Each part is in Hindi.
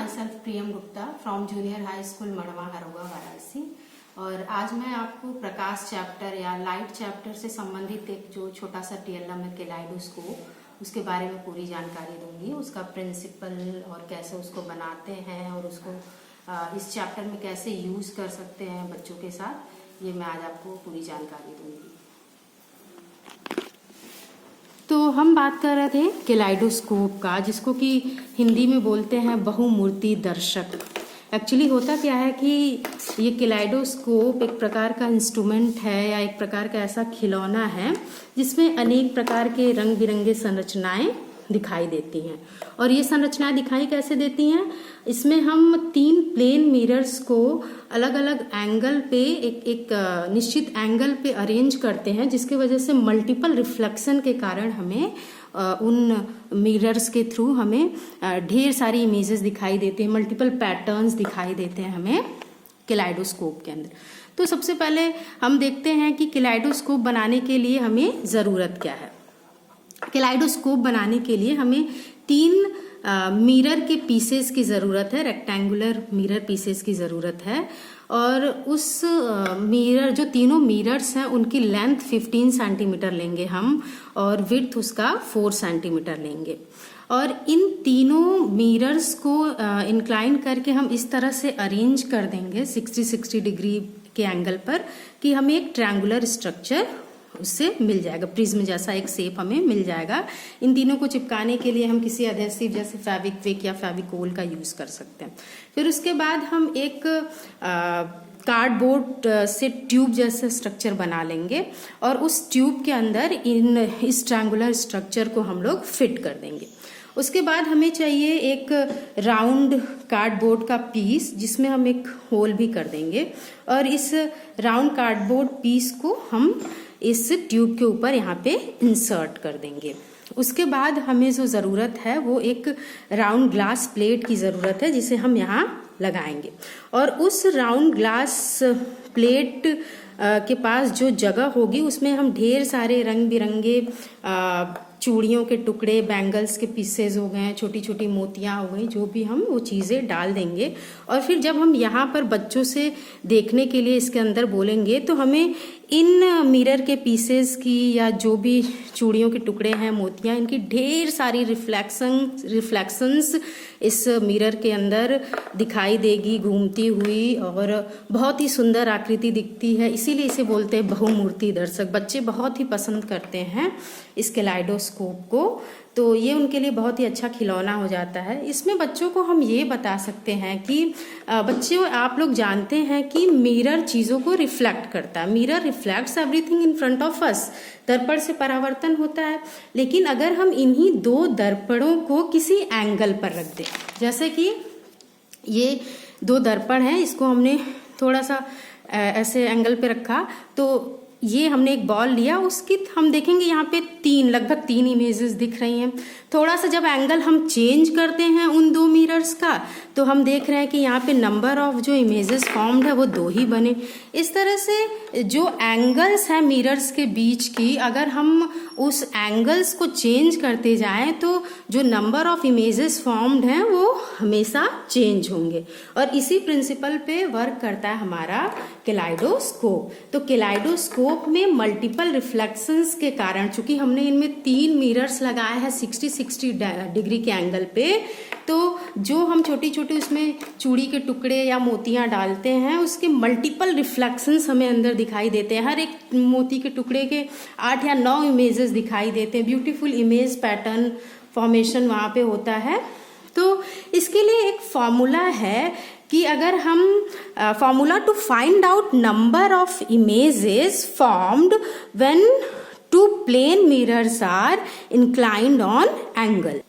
My self Priyam Gupta from junior high school Madwa Haroga Varanasi. और आज मैं आपको प्रकाश चैप्टर या लाइट चैप्टर से संबंधित एक जो छोटा सा टीएलएम है केलाइडोस्कोप, उसके बारे में पूरी जानकारी दूंगी। उसका प्रिंसिपल और कैसे उसको बनाते हैं और उसको इस चैप्टर में कैसे यूज कर सकते हैं बच्चों के साथ, ये मैं आज आपको पूरी जानकारी दूंगी। तो हम बात कर रहे थे केलाइडोस्कोप का, जिसको कि हिंदी में बोलते हैं बहुमूर्ति दर्शक। एक्चुअली होता क्या है कि ये केलाइडोस्कोप एक प्रकार का इंस्ट्रूमेंट है या एक प्रकार का ऐसा खिलौना है जिसमें अनेक प्रकार के रंग बिरंगे संरचनाएं दिखाई देती हैं। और ये संरचनाएं दिखाई कैसे देती हैं? इसमें हम 3 प्लेन मिरर्स को अलग अलग एंगल पे एक निश्चित एंगल पे अरेंज करते हैं, जिसकी वजह से मल्टीपल रिफ्लेक्शन के कारण हमें उन मिरर्स के थ्रू हमें ढेर सारी इमेजेस दिखाई देते हैं, मल्टीपल पैटर्न्स दिखाई देते हैं हमें केलाइडोस्कोप के अंदर। तो सबसे पहले हम देखते हैं कि केलाइडोस्कोप बनाने के लिए हमें ज़रूरत क्या है। केलाइडोस्कोप बनाने के लिए हमें 3 मिरर के पीसेस की ज़रूरत है, रेक्टेंगुलर मिरर पीसेस की ज़रूरत है। और उस मिरर जो तीनों मिरर्स हैं उनकी लेंथ 15 सेंटीमीटर लेंगे हम, और विड्थ उसका 4 सेंटीमीटर लेंगे। और इन तीनों मिरर्स को इंक्लाइन करके हम इस तरह से अरेंज कर देंगे 60 डिग्री के एंगल पर कि हमें एक ट्रायंगुलर स्ट्रक्चर उससे मिल जाएगा, प्रिज्म जैसा एक शेप हमें मिल जाएगा। इन तीनों को चिपकाने के लिए हम किसी अधेसिव जैसे फेविक्विक या फेविकोल का यूज कर सकते हैं। फिर उसके बाद हम एक कार्डबोर्ड से ट्यूब जैसा स्ट्रक्चर बना लेंगे और उस ट्यूब के अंदर इस ट्रायंगुलर स्ट्रक्चर को हम लोग फिट कर देंगे। उसके बाद हमें चाहिए एक राउंड कार्डबोर्ड का पीस, जिसमें हम एक होल भी कर देंगे और इस राउंड कार्डबोर्ड पीस को हम इस ट्यूब के ऊपर यहाँ पे इंसर्ट कर देंगे। उसके बाद हमें जो ज़रूरत है वो एक राउंड ग्लास प्लेट की ज़रूरत है, जिसे हम यहाँ लगाएंगे। और उस राउंड ग्लास प्लेट के पास जो जगह होगी उसमें हम ढेर सारे रंग बिरंगे चूड़ियों के टुकड़े, बैंगल्स के पीसेज हो गए, छोटी छोटी मोतियाँ हो गई, जो भी हम वो चीज़ें डाल देंगे। और फिर जब हम यहाँ पर बच्चों से देखने के लिए इसके अंदर बोलेंगे तो हमें इन मिरर के पीसेस की या जो भी चूड़ियों के टुकड़े हैं, मोतियाँ, इनकी ढेर सारी रिफ्लेक्शंस इस मिरर के अंदर दिखाई देगी घूमती हुई, और बहुत ही सुंदर आकृति दिखती है। इसीलिए इसे बोलते हैं बहुमूर्ति दर्शक। बच्चे बहुत ही पसंद करते हैं इस केलाइडोस्कोप को, तो ये उनके लिए बहुत ही अच्छा खिलौना हो जाता है। इसमें बच्चों को हम ये बता सकते हैं कि बच्चों, आप लोग जानते हैं कि मिरर चीज़ों को रिफ्लेक्ट करता है। Mirror reflects everything in front of us. दर्पण से परावर्तन होता है, लेकिन अगर हम इन्हीं 2 दर्पणों को किसी एंगल पर रख दें, जैसे कि ये 2 दर्पण हैं, इसको हमने थोड़ा सा ऐसे एंगल पे रखा, तो ये हमने एक बॉल लिया, उसकी हम देखेंगे यहाँ पे लगभग 3 इमेजेस दिख रही हैं। थोड़ा सा जब एंगल हम चेंज करते हैं उन 2 मिरर्स का, तो हम देख रहे हैं कि यहाँ पे नंबर ऑफ जो इमेजेस फॉर्म्ड है वो 2 ही बने। इस तरह से जो एंगल्स हैं मिरर्स के बीच की, अगर हम उस एंगल्स को चेंज करते जाएं तो जो नंबर ऑफ इमेजेस फॉर्म्ड हैं वो हमेशा चेंज होंगे। और इसी प्रिंसिपल पे वर्क करता है हमारा केलाइडोस्कोप। तो केलाइडोस्कोप में मल्टीपल रिफ्लेक्शंस के कारण, चूंकि हमने इनमें 3 मिरर्स लगाए हैं 60 डिग्री के एंगल पे, तो जो हम छोटी छोटी उसमें चूड़ी के टुकड़े या मोतियां डालते हैं, उसके मल्टीपल रिफ्लेक्शंस हमें अंदर दिखाई देते हैं। हर एक मोती के टुकड़े के 8 या 9 इमेजेस दिखाई देते हैं। ब्यूटीफुल इमेज पैटर्न फॉर्मेशन वहाँ पे होता है। तो इसके लिए एक फॉर्मूला है कि अगर हम formula to find out number of images formed when 2 plane mirrors are inclined on angle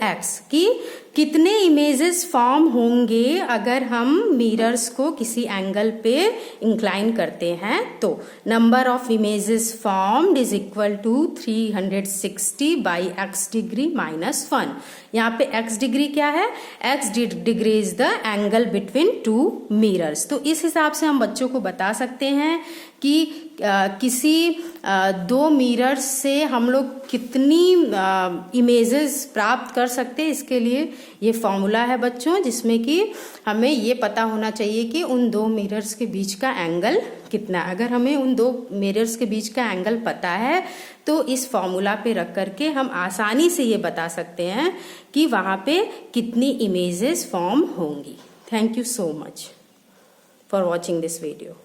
x, कि कितने इमेजेस फॉर्म होंगे अगर हम मिरर्स को किसी एंगल पे इंक्लाइन करते हैं। तो number of images formed is equal to 360 by x degree minus 1। यहाँ पे x डिग्री क्या है? x degree is the angle between 2 mirrors. तो इस हिसाब से हम बच्चों को बता सकते हैं कि किसी दो मिरर्स से हम लोग कितनी इमेजेस प्राप्त कर सकते हैं, इसके लिए ये फॉर्मूला है बच्चों, जिसमें कि हमें ये पता होना चाहिए कि उन दो मिरर्स के बीच का एंगल कितना है। अगर हमें उन दो मिरर्स के बीच का एंगल पता है तो इस फॉर्मूला पे रख करके हम आसानी से ये बता सकते हैं कि वहाँ पे कितनी इमेजेस फॉर्म होंगी। Thank you so much for watching this video.